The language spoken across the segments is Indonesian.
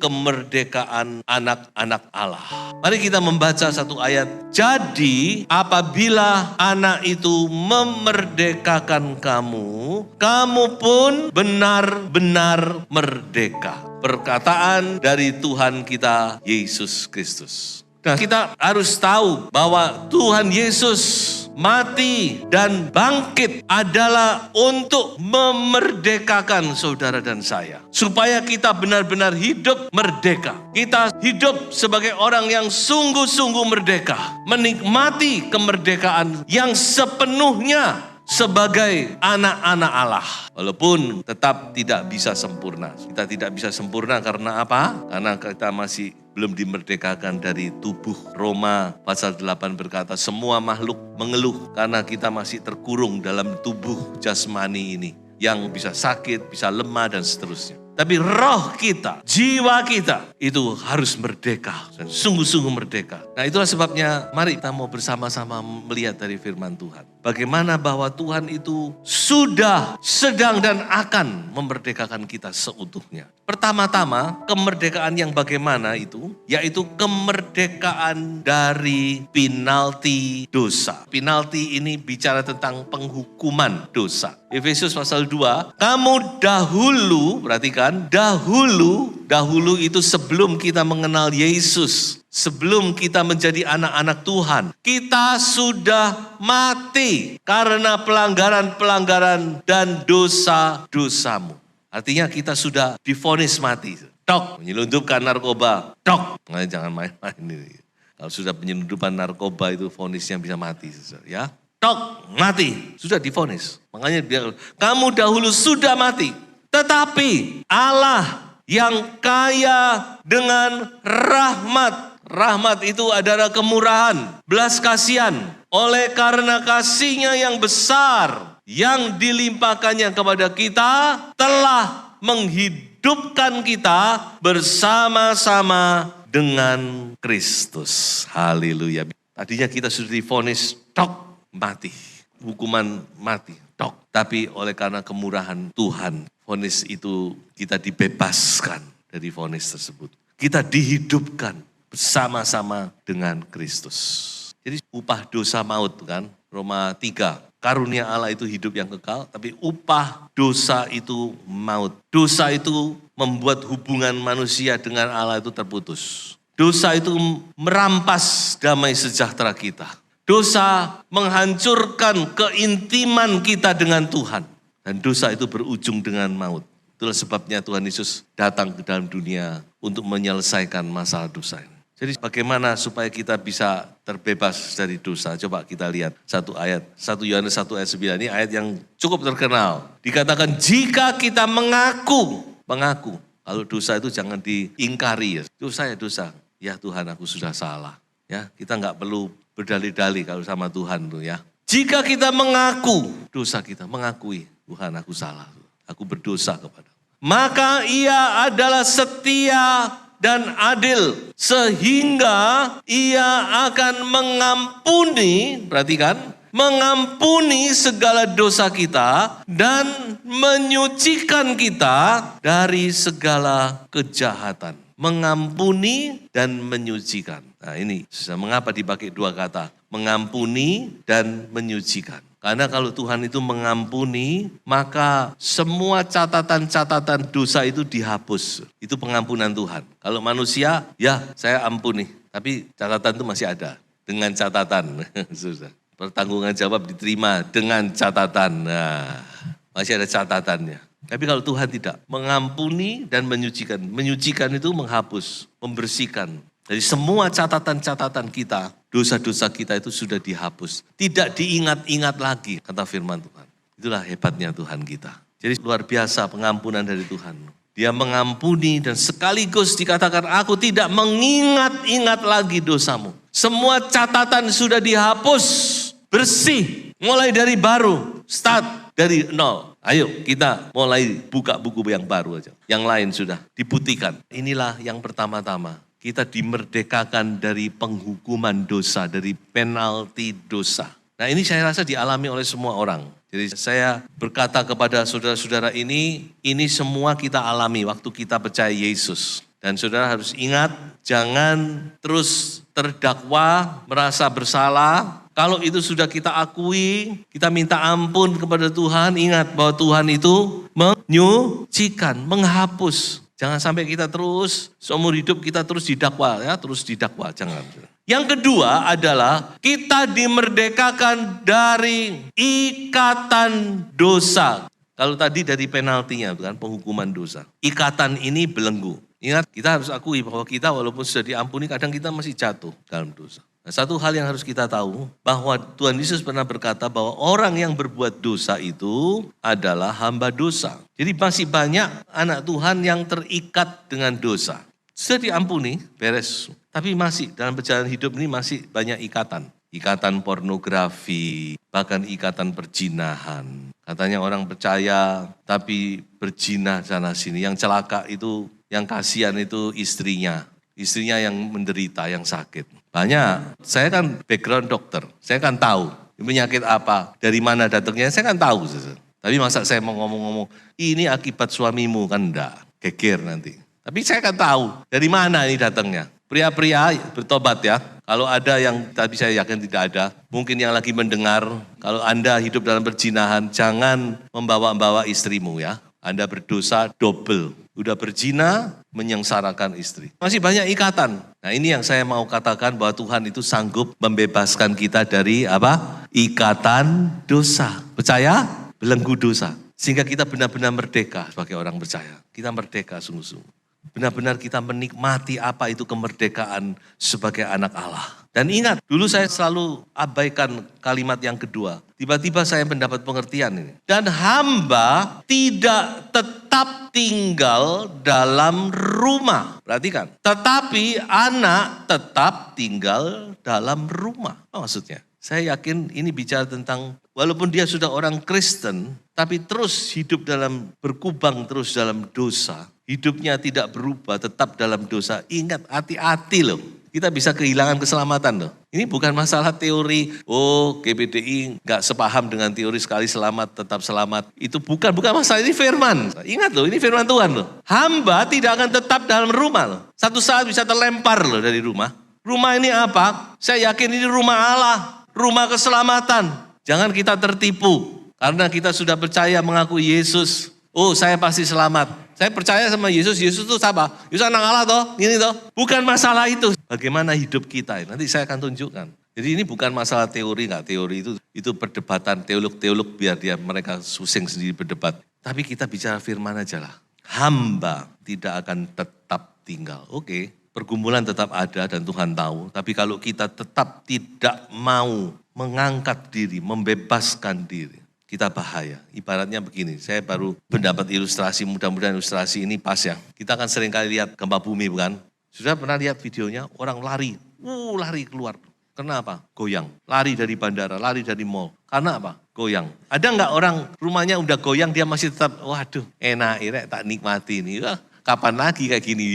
kemerdekaan anak-anak Allah. Mari kita membaca satu ayat. Jadi apabila anak itu memerdekakan kamu, kamu pun benar-benar merdeka. Perkataan dari Tuhan kita Yesus Kristus. Nah, kita harus tahu bahwa Tuhan Yesus mati dan bangkit adalah untuk memerdekakan saudara dan saya. Supaya kita benar-benar hidup merdeka. Kita hidup sebagai orang yang sungguh-sungguh merdeka. Menikmati kemerdekaan yang sepenuhnya sebagai anak-anak Allah. Walaupun tetap tidak bisa sempurna. Kita tidak bisa sempurna karena apa? Karena kita masih belum dimerdekakan dari tubuh. Roma pasal 8 berkata, semua makhluk mengeluh karena kita masih terkurung dalam tubuh jasmani ini. Yang bisa sakit, bisa lemah dan seterusnya. Tapi roh kita, jiwa kita itu harus merdeka dan sungguh-sungguh merdeka. Nah, itulah sebabnya mari kita mau bersama-sama melihat dari firman Tuhan. Bagaimana bahwa Tuhan itu sudah, sedang dan akan memerdekakan kita seutuhnya. Pertama-tama kemerdekaan yang bagaimana itu? Yaitu kemerdekaan dari penalti dosa. Penalti ini bicara tentang penghukuman dosa. Efesus pasal 2, kamu dahulu, perhatikan, dahulu itu sebelum kita mengenal Yesus, sebelum kita menjadi anak-anak Tuhan, kita sudah mati karena pelanggaran-pelanggaran dan dosa-dosamu. Artinya kita sudah divonis mati. Tok, menyelundupkan narkoba, tok. Nah, jangan main-main ini. Kalau sudah penyelundupan narkoba itu vonisnya bisa mati, ya. Tok, mati, sudah divonis. Makanya dia, kamu dahulu sudah mati. Tetapi Allah yang kaya dengan rahmat. Rahmat itu adalah kemurahan, belas kasihan. Oleh karena kasihnya yang besar, yang dilimpahkannya kepada kita, telah menghidupkan kita bersama-sama dengan Kristus. Haleluya. Tadinya kita sudah divonis, tok, mati, hukuman mati, tok. Tapi oleh karena kemurahan Tuhan, vonis itu kita dibebaskan dari vonis tersebut. Kita dihidupkan bersama-sama dengan Kristus. Jadi upah dosa maut kan, Roma 3. Karunia Allah itu hidup yang kekal, tapi upah dosa itu maut. Dosa itu membuat hubungan manusia dengan Allah itu terputus. Dosa itu merampas damai sejahtera kita. Dosa menghancurkan keintiman kita dengan Tuhan. Dan dosa itu berujung dengan maut. Itulah sebabnya Tuhan Yesus datang ke dalam dunia untuk menyelesaikan masalah dosa ini. Jadi bagaimana supaya kita bisa terbebas dari dosa? Coba kita lihat satu ayat. 1 Yohanes 1 ayat 9 ini ayat yang cukup terkenal. Dikatakan jika kita mengaku. Kalau dosa itu jangan diingkari ya. Dosa ya dosa. Ya Tuhan aku sudah salah. Ya, kita enggak perlu berdalih-dalih kalau sama Tuhan tuh ya. Jika kita mengaku dosa kita, mengakui Tuhan aku salah, aku berdosa kepada. Maka ia adalah setia dan adil sehingga ia akan mengampuni, perhatikan, mengampuni segala dosa kita dan menyucikan kita dari segala kejahatan. Mengampuni dan menyucikan. Nah ini, mengapa dipakai dua kata? Mengampuni dan menyucikan. Karena kalau Tuhan itu mengampuni, maka semua catatan-catatan dosa itu dihapus. Itu pengampunan Tuhan. Kalau manusia, ya saya ampuni. Tapi catatan itu masih ada. Dengan catatan. Pertanggungan jawab diterima dengan catatan. Nah, masih ada catatannya. Tapi kalau Tuhan tidak, mengampuni dan menyucikan. Menyucikan itu menghapus, membersihkan. Dari semua catatan-catatan kita, dosa-dosa kita itu sudah dihapus. Tidak diingat-ingat lagi, kata firman Tuhan. Itulah hebatnya Tuhan kita. Jadi luar biasa pengampunan dari Tuhan. Dia mengampuni dan sekaligus dikatakan, aku tidak mengingat-ingat lagi dosamu. Semua catatan sudah dihapus, bersih, mulai dari baru, start dari nol. Ayo kita mulai buka buku yang baru aja. Yang lain sudah diputihkan. Inilah yang pertama-tama. Kita dimerdekakan dari penghukuman dosa, dari penalti dosa. Nah ini saya rasa dialami oleh semua orang. Jadi saya berkata kepada saudara-saudara ini semua kita alami waktu kita percaya Yesus. Dan saudara harus ingat, jangan terus terdakwa, merasa bersalah. Kalau itu sudah kita akui, kita minta ampun kepada Tuhan, ingat bahwa Tuhan itu menyucikan, menghapus. Jangan sampai kita terus, seumur hidup kita terus didakwa, ya, terus didakwa, jangan. Yang kedua adalah kita dimerdekakan dari ikatan dosa. Kalau tadi dari penaltinya, bukan penghukuman dosa. Ikatan ini belenggu. Ingat, kita harus akui bahwa kita walaupun sudah diampuni, kadang kita masih jatuh dalam dosa. Nah, satu hal yang harus kita tahu, bahwa Tuhan Yesus pernah berkata bahwa orang yang berbuat dosa itu adalah hamba dosa. Jadi masih banyak anak Tuhan yang terikat dengan dosa. Sudah diampuni, beres. Tapi masih dalam perjalanan hidup ini masih banyak ikatan. Ikatan pornografi, bahkan ikatan perjinahan. Katanya orang percaya tapi berjinah sana sini. Yang celaka itu, yang kasihan itu istrinya. Istrinya yang menderita, yang sakit. Banyak, saya kan background dokter. Saya kan tahu penyakit apa, dari mana datangnya, saya kan tahu. Tapi masa saya mau ngomong-ngomong, ini akibat suamimu, kan enggak. Geger nanti. Tapi saya kan tahu dari mana ini datangnya. Pria-pria bertobat ya. Kalau ada yang, tapi saya yakin tidak ada. Mungkin yang lagi mendengar, kalau Anda hidup dalam perjinahan, jangan membawa-bawa istrimu ya. Anda berdosa double. Udah berzina, menyengsarakan istri. Masih banyak ikatan. Nah ini yang saya mau katakan bahwa Tuhan itu sanggup membebaskan kita dari apa? Ikatan dosa. Percaya? Belenggu dosa. Sehingga kita benar-benar merdeka sebagai orang percaya. Kita merdeka sungguh-sungguh. Benar-benar kita menikmati apa itu kemerdekaan sebagai anak Allah. Dan ingat, dulu saya selalu abaikan kalimat yang kedua. Tiba-tiba saya mendapat pengertian ini. Dan hamba tidak tetap tinggal dalam rumah. Perhatikan. Tetapi anak tetap tinggal dalam rumah. Apa maksudnya? Saya yakin ini bicara tentang walaupun dia sudah orang Kristen, tapi terus hidup dalam, berkubang terus dalam dosa. Hidupnya tidak berubah, tetap dalam dosa. Ingat, hati-hati loh. Kita bisa kehilangan keselamatan loh. Ini bukan masalah teori, GBDI nggak sepaham dengan teori sekali selamat, tetap selamat. Itu bukan masalah, ini firman. Ingat loh, ini firman Tuhan loh. Hamba tidak akan tetap dalam rumah loh. Satu saat bisa terlempar loh dari rumah. Rumah ini apa? Saya yakin ini rumah Allah, rumah keselamatan. Jangan kita tertipu. Karena kita sudah percaya mengakui Yesus. Oh, saya pasti selamat. Saya percaya sama Yesus. Yesus itu siapa? Yesus anak Allah toh, ini toh. Bukan masalah itu. Bagaimana hidup kita? Nanti saya akan tunjukkan. Jadi ini bukan masalah teori, nggak teori itu perdebatan teolog biar mereka pusing sendiri berdebat. Tapi kita bicara firman aja lah. Hamba tidak akan tetap tinggal. Oke, pergumulan tetap ada dan Tuhan tahu. Tapi kalau kita tetap tidak mau mengangkat diri, membebaskan diri, kita bahaya. Ibaratnya begini, saya baru mendapat ilustrasi, mudah-mudahan ilustrasi ini pas ya. Kita kan sering kali lihat gempa bumi bukan? Sudah pernah lihat videonya, orang lari keluar. Kenapa? Goyang. Lari dari bandara, lari dari mall. Karena apa? Goyang. Ada enggak orang rumahnya udah goyang, dia masih tetap, waduh enak, tak nikmati ini. Wah, kapan lagi kayak gini?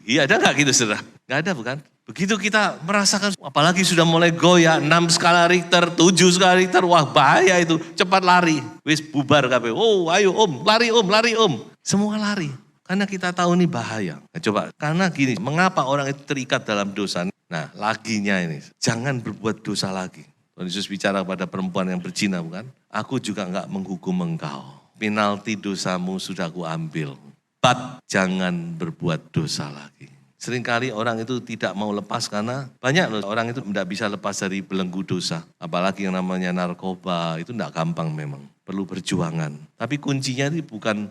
Iya, ada enggak gitu saudara? Enggak ada bukan? Begitu kita merasakan, apalagi sudah mulai goyah, 6 skala Richter, 7 skala Richter, wah bahaya itu, cepat lari. Wis bubar kabeh, oh ayo lari om. Semua lari, karena kita tahu ini bahaya. Nah, coba, karena gini, mengapa orang itu terikat dalam dosa? Nah laginya ini, jangan berbuat dosa lagi. Tuhan Yesus bicara pada perempuan yang berzina bukan? Aku juga enggak menghukum engkau, penalti dosamu sudah aku ambil. But jangan berbuat dosa lagi. Seringkali orang itu tidak mau lepas karena banyak loh orang itu tidak bisa lepas dari belenggu dosa. Apalagi yang namanya narkoba itu tidak gampang memang. Perlu perjuangan. Tapi kuncinya itu bukan,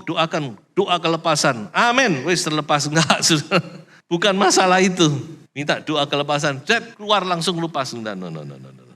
doakan, doa kelepasan. Amin, wis terlepas. Enggak, sudah. Bukan masalah itu. Minta doa kelepasan, keluar langsung lepas. Enggak, no.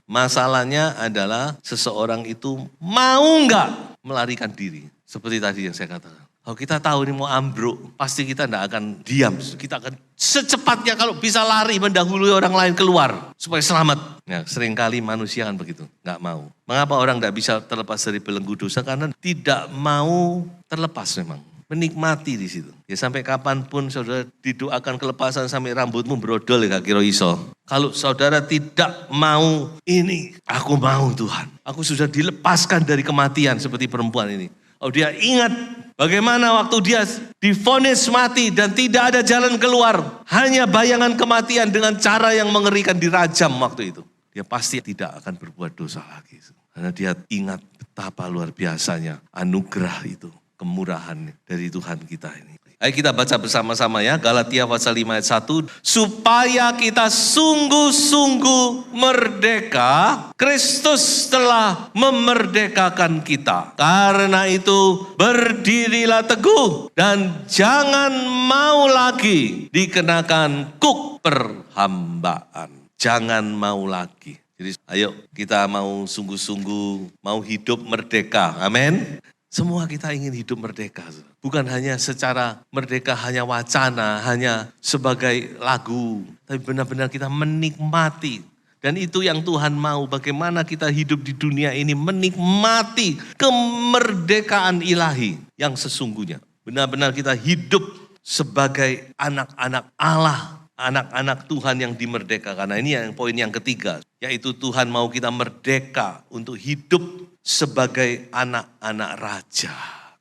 Masalahnya adalah seseorang itu mau enggak melarikan diri. Seperti tadi yang saya katakan. Kalau kita tahu ini mau ambruk, pasti kita tidak akan diam. Kita akan secepatnya kalau bisa lari mendahului orang lain keluar supaya selamat. Ya, seringkali manusia kan begitu, nggak mau. Mengapa orang tidak bisa terlepas dari belenggu dosa? Karena tidak mau terlepas memang. Menikmati di situ. Ya sampai kapanpun saudara didoakan kelepasan sampai rambutmu brodol ya gak kira iso. Kalau saudara tidak mau ini, aku mau Tuhan. Aku sudah dilepaskan dari kematian seperti perempuan ini. Oh, dia ingat bagaimana waktu dia divonis mati dan tidak ada jalan keluar. Hanya bayangan kematian dengan cara yang mengerikan, dirajam waktu itu. Dia pasti tidak akan berbuat dosa lagi. Karena dia ingat betapa luar biasanya anugerah itu, kemurahan dari Tuhan kita ini. Ayo kita baca bersama-sama ya, Galatia pasal 5 ayat 1. Supaya kita sungguh-sungguh merdeka, Kristus telah memerdekakan kita. Karena itu berdirilah teguh dan jangan mau lagi dikenakan kuk perhambaan. Jangan mau lagi. Jadi ayo kita mau sungguh-sungguh, mau hidup merdeka. Amin. Semua kita ingin hidup merdeka. Bukan hanya secara merdeka, hanya wacana, hanya sebagai lagu. Tapi benar-benar kita menikmati. Dan itu yang Tuhan mau, bagaimana kita hidup di dunia ini menikmati kemerdekaan ilahi yang sesungguhnya. Benar-benar kita hidup sebagai anak-anak Allah, anak-anak Tuhan yang dimerdekakan. Nah ini yang poin yang ketiga, yaitu Tuhan mau kita merdeka untuk hidup sebagai anak-anak raja.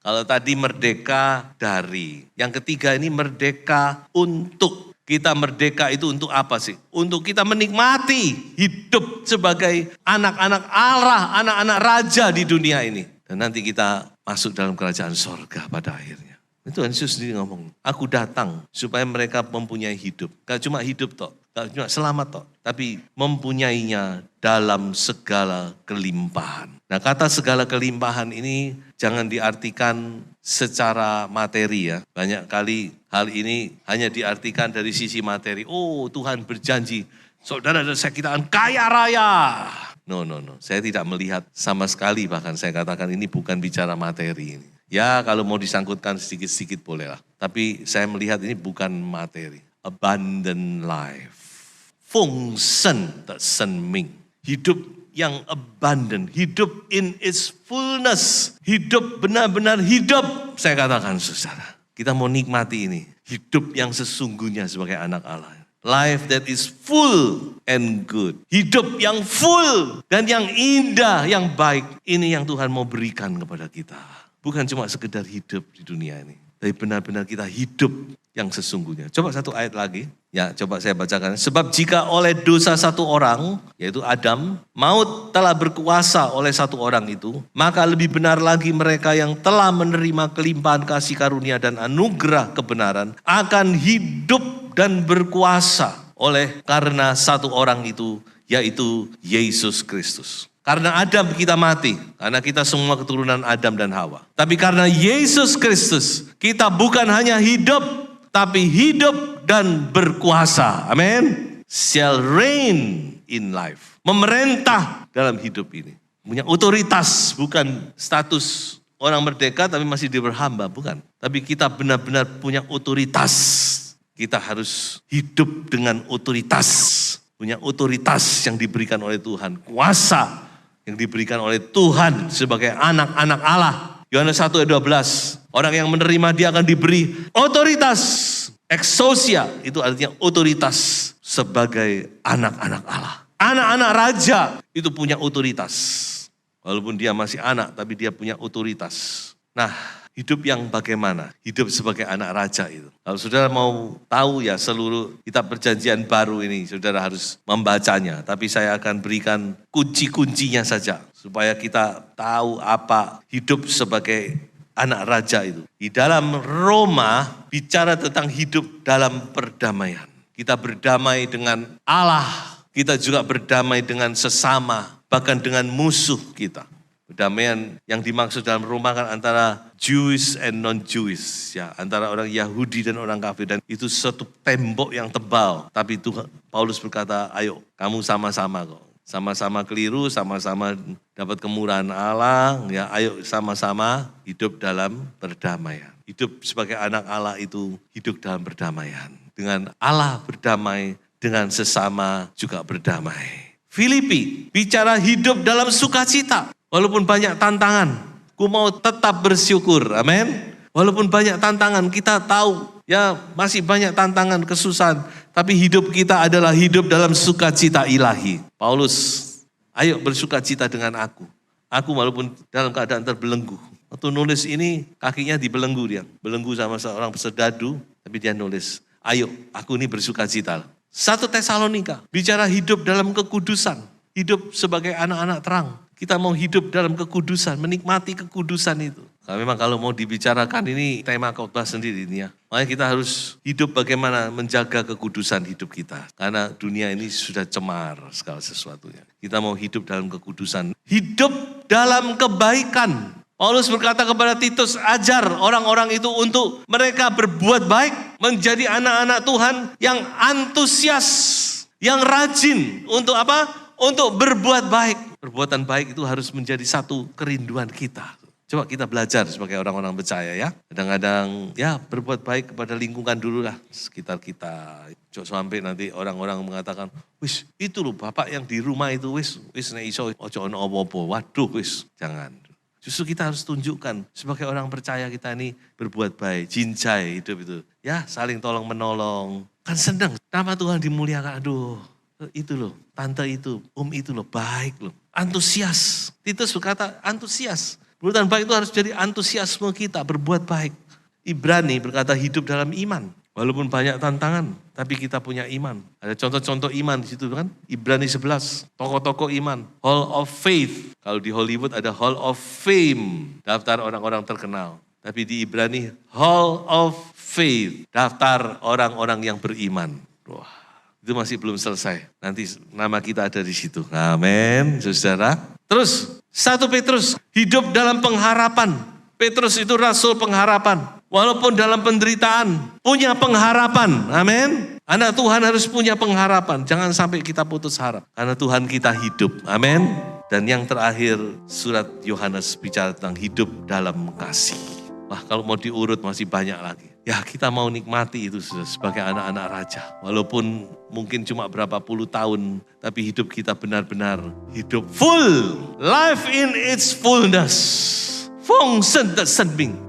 Kalau tadi merdeka dari, yang ketiga ini merdeka untuk. Kita merdeka itu untuk apa sih? Untuk kita menikmati hidup sebagai anak-anak Allah, anak-anak raja di dunia ini. Dan nanti kita masuk dalam kerajaan sorga pada akhirnya. Itu Tuhan Yesus sendiri ngomong, aku datang supaya mereka mempunyai hidup. Gak cuma hidup toh, gak cuma selamat toh, tapi mempunyainya dalam segala kelimpahan. Nah kata segala kelimpahan ini jangan diartikan secara materi ya. Banyak kali hal ini hanya diartikan dari sisi materi. Oh Tuhan berjanji, saudara saya kita akan kaya raya. No. Saya tidak melihat sama sekali, bahkan saya katakan ini bukan bicara materi ini. Ya kalau mau disangkutkan sedikit-sedikit bolehlah. Tapi saya melihat ini bukan materi. Abundant life. 丰盛的生命. Hidup yang abundant. Hidup in its fullness. Hidup benar-benar hidup. Saya katakan saudara. Kita mau nikmati ini. Hidup yang sesungguhnya sebagai anak Allah. Life that is full and good. Hidup yang full dan yang indah, yang baik. Ini yang Tuhan mau berikan kepada kita. Bukan cuma sekedar hidup di dunia ini. Tapi benar-benar kita hidup yang sesungguhnya. Coba satu ayat lagi. Ya coba saya bacakan. Sebab jika oleh dosa satu orang, yaitu Adam, maut telah berkuasa oleh satu orang itu. Maka lebih benar lagi mereka yang telah menerima kelimpahan kasih karunia dan anugerah kebenaran. Akan hidup dan berkuasa oleh karena satu orang itu, yaitu Yesus Kristus. Karena Adam kita mati, karena kita semua keturunan Adam dan Hawa. Tapi karena Yesus Kristus, kita bukan hanya hidup, tapi hidup dan berkuasa. Amin. Shall reign in life. Memerintah dalam hidup ini. Punya otoritas, bukan status orang merdeka tapi masih diberhamba, bukan. Tapi kita benar-benar punya otoritas. Kita harus hidup dengan otoritas. Punya otoritas yang diberikan oleh Tuhan. Kuasa yang diberikan oleh Tuhan sebagai anak-anak Allah. Yohanes 1 ayat 12. Orang yang menerima dia akan diberi otoritas. Exousia itu artinya otoritas sebagai anak-anak Allah. Anak-anak raja itu punya otoritas. Walaupun dia masih anak tapi dia punya otoritas. Nah, hidup yang bagaimana? Hidup sebagai anak raja itu. Kalau saudara mau tahu ya seluruh kitab perjanjian baru ini, saudara harus membacanya. Tapi saya akan berikan kunci-kuncinya saja. Supaya kita tahu apa hidup sebagai anak raja itu. Di dalam Roma bicara tentang hidup dalam perdamaian. Kita berdamai dengan Allah. Kita juga berdamai dengan sesama. Bahkan dengan musuh kita. Perdamaian yang dimaksud dalam Roma kan antara Jewish and non-Jewish. Ya, antara orang Yahudi dan orang kafir. Dan itu satu tembok yang tebal. Tapi Tuhan, Paulus berkata, ayo kamu sama-sama kok. Sama-sama keliru, sama-sama dapat kemurahan Allah. Ya, ayo sama-sama hidup dalam perdamaian. Hidup sebagai anak Allah itu hidup dalam perdamaian. Dengan Allah berdamai, dengan sesama juga berdamai. Filipi bicara hidup dalam sukacita. Walaupun banyak tantangan, ku mau tetap bersyukur. Amin. Walaupun banyak tantangan, kita tahu ya masih banyak tantangan, kesusahan. Tapi hidup kita adalah hidup dalam sukacita ilahi. Paulus, ayo bersukacita dengan aku. Aku walaupun dalam keadaan terbelenggu. Waktu nulis ini kakinya dibelenggu dia. Belenggu sama seorang serdadu, tapi dia nulis, ayo aku ini bersuka cita. 1 Tesalonika, bicara hidup dalam kekudusan. Hidup sebagai anak-anak terang. Kita mau hidup dalam kekudusan, menikmati kekudusan itu. Nah, memang kalau mau dibicarakan ini tema khotbah sendiri ini ya. Makanya kita harus hidup bagaimana menjaga kekudusan hidup kita. Karena dunia ini sudah cemar segala sesuatunya. Kita mau hidup dalam kekudusan. Hidup dalam kebaikan. Paulus berkata kepada Titus, ajar orang-orang itu untuk mereka berbuat baik. Menjadi anak-anak Tuhan yang antusias, yang rajin. Untuk apa? Untuk berbuat baik. Perbuatan baik itu harus menjadi satu kerinduan kita. Coba kita belajar sebagai orang-orang percaya ya. Kadang-kadang ya berbuat baik kepada lingkungan dulu lah. Sekitar kita. Coba sampai nanti orang-orang mengatakan, wis itu loh bapak yang di rumah itu wis nek iso ojo ono opo-opo. Waduh wis jangan. Justru kita harus tunjukkan sebagai orang percaya kita ini berbuat baik. Jinjai hidup itu. Ya saling tolong menolong. Kan senang. Nama Tuhan dimuliakan. Aduh itu loh. Tante itu, itu loh baik loh. Antusias. Titus berkata antusias. Perbuatan baik itu harus jadi antusiasme kita, berbuat baik. Ibrani berkata hidup dalam iman. Walaupun banyak tantangan, tapi kita punya iman. Ada contoh-contoh iman di situ kan. Ibrani 11, tokoh-tokoh iman. Hall of Faith. Kalau di Hollywood ada Hall of Fame. Daftar orang-orang terkenal. Tapi di Ibrani Hall of Faith. Daftar orang-orang yang beriman. Wah, itu masih belum selesai. Nanti nama kita ada di situ. Amin, saudara. Terus 1 Petrus, hidup dalam pengharapan. Petrus itu rasul pengharapan. Walaupun dalam penderitaan, punya pengharapan. Amin. Anak Tuhan harus punya pengharapan. Jangan sampai kita putus harap. Karena Tuhan kita hidup. Amin. Dan yang terakhir, surat Yohanes bicara tentang hidup dalam kasih. Wah, kalau mau diurut masih banyak lagi. Ya, kita mau nikmati itu sebagai anak-anak raja. Walaupun mungkin cuma berapa puluh tahun, tapi hidup kita benar-benar hidup full. Life in its fullness.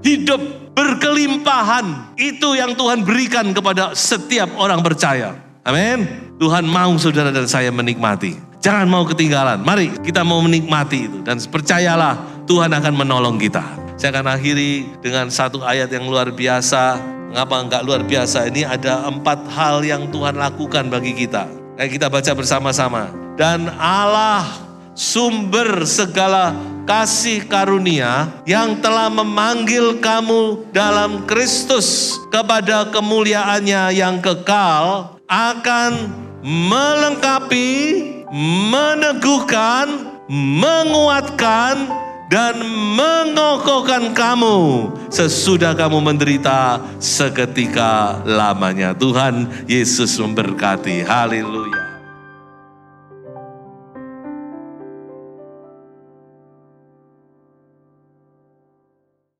Hidup berkelimpahan. Itu yang Tuhan berikan kepada setiap orang percaya. Amin. Tuhan mau saudara dan saya menikmati. Jangan mau ketinggalan. Mari kita mau menikmati itu. Dan percayalah Tuhan akan menolong kita. Saya akan akhiri dengan satu ayat yang luar biasa. Mengapa enggak luar biasa? Ini ada 4 hal yang Tuhan lakukan bagi kita. Kayak kita baca bersama-sama. Dan Allah sumber segala kasih karunia yang telah memanggil kamu dalam Kristus kepada kemuliaannya yang kekal akan melengkapi, meneguhkan, menguatkan, dan mengokohkan kamu sesudah kamu menderita seketika lamanya. Tuhan Yesus memberkati. Haleluya.